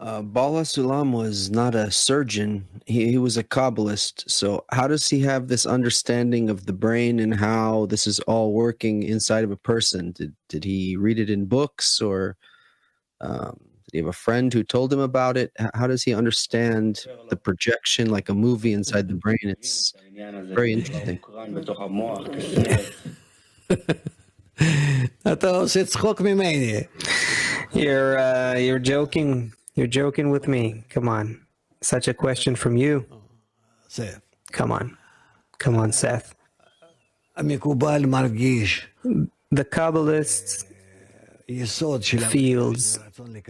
Bala Sulam was not a surgeon. He was a Kabbalist. So how does he have this understanding of the brain and how this is all working inside of a person? Did he read it in books, or did he have a friend who told him about it? How does he understand the projection like a movie inside the brain? It's very interesting. אתה עושה צחוק ממני. You're joking. You're joking with me. Come on. Such a question from you. Seth. Come on. Come on, Seth. המקובל מרגיש. The Kabbalist feels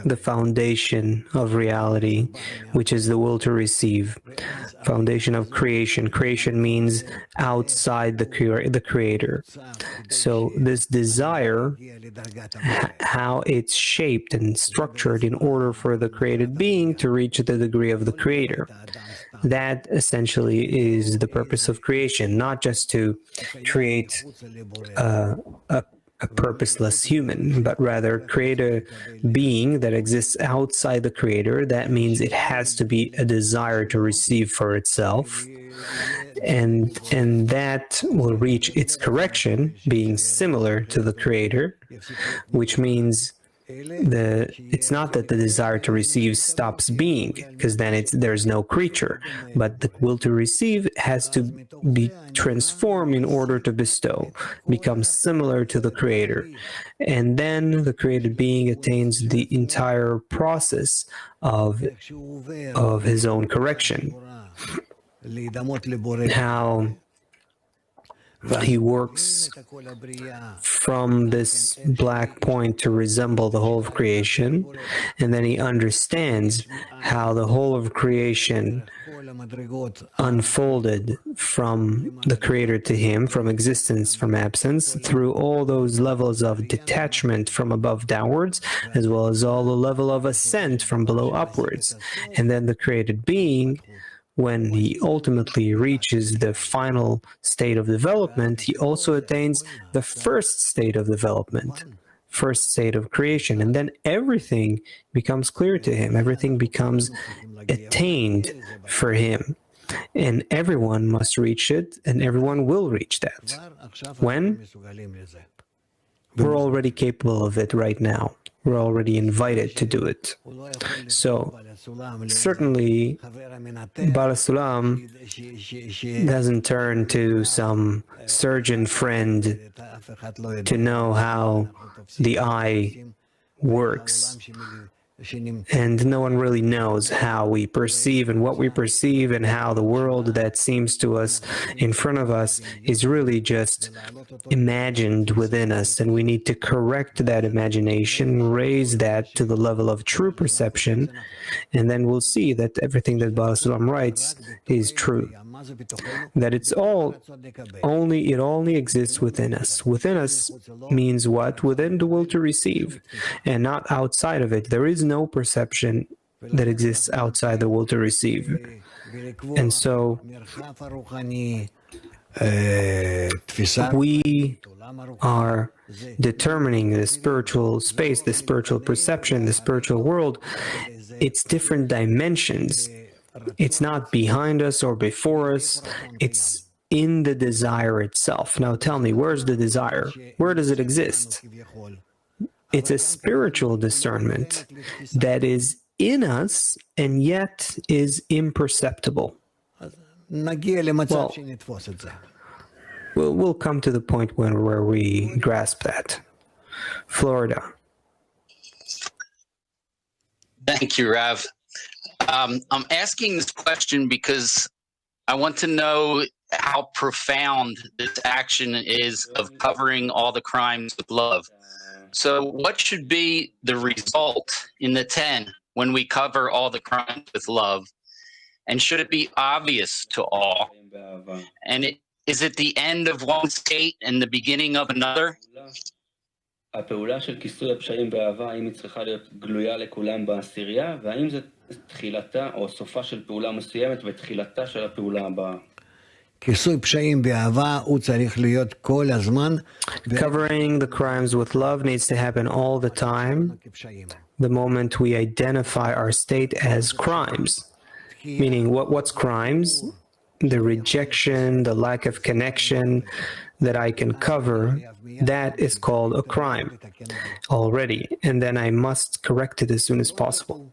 the foundation of reality, which is the will to receive. Foundation of creation. Creation means outside the creator. So this desire, how it's shaped and structured in order for the created being to reach the degree of the creator. That essentially is the purpose of creation, not just to create a purposeless human, but rather create a being that exists outside the creator. That means it has to be a desire to receive for itself, and that will reach its correction, being similar to the creator, which means it's not that the desire to receive stops being, because then there's no creature, but the will to receive has to be transformed in order to bestow, become similar to the creator, and then the created being attains the entire process of his own correction. How he works from this black point to resemble the whole of creation, and then he understands how the whole of creation unfolded from the creator to him, from existence, from absence, through all those levels of detachment from above downwards, as well as all the level of ascent from below upwards. And then the created being, when he ultimately reaches the final state of development, he also attains the first state of development, first state of creation, and then everything becomes clear to him. Everything becomes attained for him, and everyone must reach it, and everyone will reach that. When? We're already capable of it right now. We're already invited to do it. So, certainly, Bala Sulam doesn't turn to some surgeon friend to know how the eye works. And no one really knows how we perceive and what we perceive, and how the world that seems to us in front of us is really just imagined within us, and we need to correct that imagination, raise that to the level of true perception, and then we'll see that everything that Bala Sulam writes is true. That it only exists within us. Within us means what? Within the will to receive, and not outside of it. There is no perception that exists outside the will to receive. And so we are determining the spiritual space, the spiritual perception, the spiritual world, its different dimensions. It's not behind us or before us, it's in the desire itself. Now tell me, where's the desire? Where does it exist? It's a spiritual discernment that is in us and yet is imperceptible. We'll come to the point where we grasp that. Florida. Thank you, Rav. I'm asking this question because I want to know how profound this action is of covering all the crimes with love. So what should be the result in the 10 when we cover all the crimes with love? And should it be obvious to all? And is it the end of one state and the beginning of another? הפעולה של כיסוי הפשעים באהבה, האם היא צריכה להיות גלויה לכולם בעשירייה, והאם זה תחילתה או סופה של פעולה מסוימת ותחילתה של הפעולה הבאה? כיסוי פשעים באהבה הוא צריך להיות כל הזמן. Covering the crimes with love needs to happen all the time, the moment we identify our state as crimes. Meaning, what's crimes? The rejection, the lack of connection that I can cover, that is called a crime already, and then I must correct it as soon as possible.